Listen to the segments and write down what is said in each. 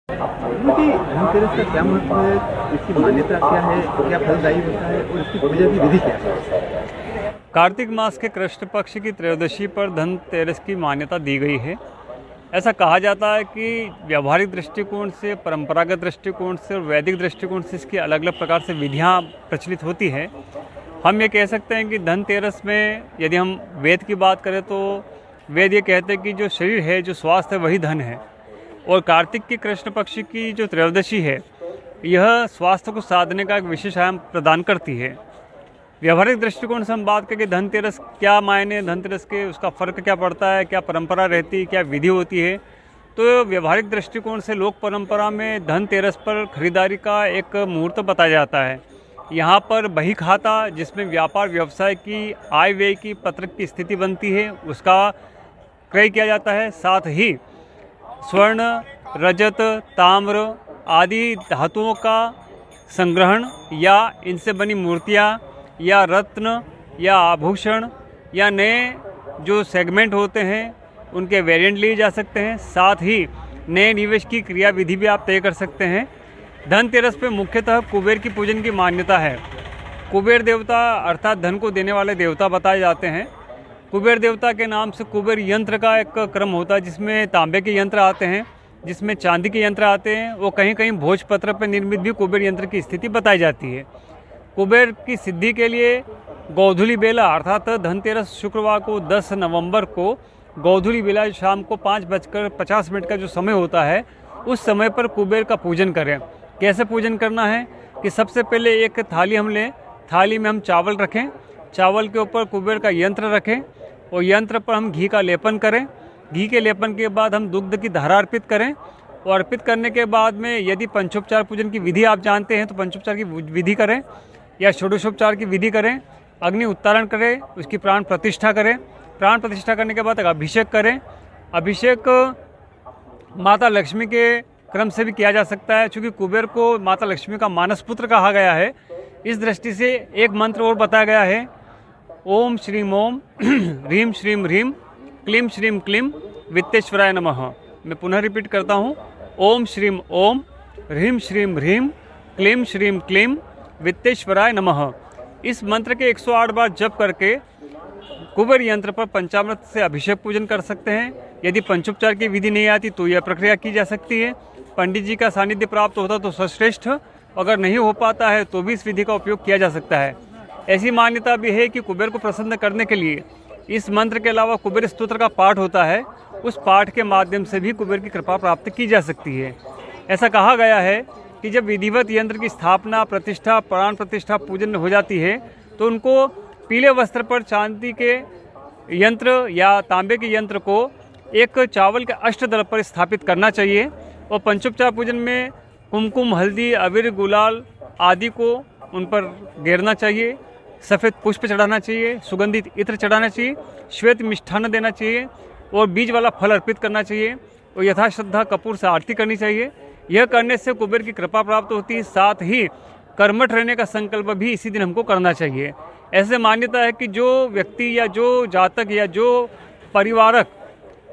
कि धनतेरस का क्या महत्व है, इसकी मान्यता क्या है, क्या फलदायी होता है और इसकी पूजा की विधि क्या है? कार्तिक मास के कृष्ण पक्ष की त्रयोदशी पर धनतेरस की मान्यता दी गई है। ऐसा कहा जाता है कि व्यावहारिक दृष्टिकोण से, परंपरागत दृष्टिकोण से और वैदिक दृष्टिकोण से इसकी अलग अलग प्रकार से विधियाँ प्रचलित होती हैं। हम ये कह सकते हैं कि धनतेरस में यदि हम वेद की बात करें तो वेद ये कहते हैं कि जो शरीर है, जो स्वास्थ्य है, वही धन है। और कार्तिक की कृष्ण पक्ष की जो त्रयोदशी है, यह स्वास्थ्य को साधने का एक विशेष आयाम प्रदान करती है। व्यावहारिक दृष्टिकोण से हम बात करें कि धनतेरस क्या मायने, धनतेरस के उसका फ़र्क क्या पड़ता है, क्या परंपरा रहती है, क्या विधि होती है। तो व्यावहारिक दृष्टिकोण से लोक परंपरा में धनतेरस पर खरीदारी का एक मुहूर्त बताया जाता है। यहाँ पर बही खाता, जिसमें व्यापार व्यवसाय की आय व्यय की पत्रक की स्थिति बनती है, उसका क्रय किया जाता है। साथ ही स्वर्ण, रजत, ताम्र आदि धातुओं का संग्रहण या इनसे बनी मूर्तियाँ या रत्न या आभूषण या नए जो सेगमेंट होते हैं उनके वेरिएंट लिए जा सकते हैं। साथ ही नए निवेश की क्रिया विधि भी आप तय कर सकते हैं। धनतेरस पे मुख्यतः कुबेर की पूजन की मान्यता है। कुबेर देवता अर्थात धन को देने वाले देवता बताए जाते हैं। कुबेर देवता के नाम से कुबेर यंत्र का एक क्रम होता है, जिसमें तांबे के यंत्र आते हैं, जिसमें चांदी के यंत्र आते हैं। वो कहीं कहीं भोजपत्र पर निर्मित भी कुबेर यंत्र की स्थिति बताई जाती है। कुबेर की सिद्धि के लिए गोधूली बेला अर्थात धनतेरस शुक्रवार को 10 नवंबर को गोधूली बेला शाम को 5:50 का जो समय होता है, उस समय पर कुबेर का पूजन करें। कैसे पूजन करना है कि सबसे पहले एक थाली हम लें, थाली में हम चावल रखें, चावल के ऊपर कुबेर का यंत्र रखें और यंत्र पर हम घी का लेपन करें। घी के लेपन के बाद हम दुग्ध की धारा अर्पित करें और अर्पित करने के बाद में यदि पंचोपचार पूजन की विधि आप जानते हैं तो पंचोपचार की विधि करें या षोडशोपचार की विधि करें। अग्नि उत्तारण करें, उसकी प्राण प्रतिष्ठा करें। प्राण प्रतिष्ठा करने के बाद अभिषेक करें। अभिषेक माता लक्ष्मी के क्रम से भी किया जा सकता है, क्योंकि कुबेर को माता लक्ष्मी का मानस पुत्र कहा गया है। इस दृष्टि से एक मंत्र और बताया गया है, ओम श्रीम ओम ह्रीम श्रीम ह्रीम क्लीम श्रीम क्लीम वित्तेश्वराय नमः। मैं पुनः रिपीट करता हूँ, ओम श्रीम ओम ह्रीम श्रीम ह्रीम क्लीम श्रीम क्लीम वित्तेश्वराय नमः। इस मंत्र के 108 बार जप करके कुबेर यंत्र पर पंचामृत से अभिषेक पूजन कर सकते हैं। यदि पंचोपचार की विधि नहीं आती तो यह प्रक्रिया की जा सकती है। पंडित जी का सानिध्य प्राप्त होता तो सर्वश्रेष्ठ, अगर नहीं हो पाता है तो भी इस विधि का उपयोग किया जा सकता है। ऐसी मान्यता भी है कि कुबेर को प्रसन्न करने के लिए इस मंत्र के अलावा कुबेर स्तोत्र का पाठ होता है, उस पाठ के माध्यम से भी कुबेर की कृपा प्राप्त की जा सकती है। ऐसा कहा गया है कि जब विधिवत यंत्र की स्थापना, प्रतिष्ठा, प्राण प्रतिष्ठा, पूजन हो जाती है तो उनको पीले वस्त्र पर चांदी के यंत्र या तांबे के यंत्र को एक चावल के अष्टदल पर स्थापित करना चाहिए और पंचोपचार पूजन में कुमकुम, हल्दी, अबीर, गुलाल आदि को उन पर गेरना चाहिए। सफ़ेद पुष्प चढ़ाना चाहिए, सुगंधित इत्र चढ़ाना चाहिए, श्वेत मिष्ठान्न देना चाहिए और बीज वाला फल अर्पित करना चाहिए और यथाश्रद्धा कपूर से आरती करनी चाहिए। यह करने से कुबेर की कृपा प्राप्त होती है। साथ ही कर्मठ रहने का संकल्प भी इसी दिन हमको करना चाहिए। ऐसे मान्यता है कि जो व्यक्ति या जो जातक या जो परिवारक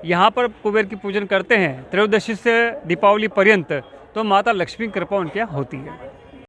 यहाँ पर कुबेर की पूजन करते हैं त्रयोदशी से दीपावली पर्यंत, तो माता लक्ष्मी की कृपा उनके यहाँ होती है।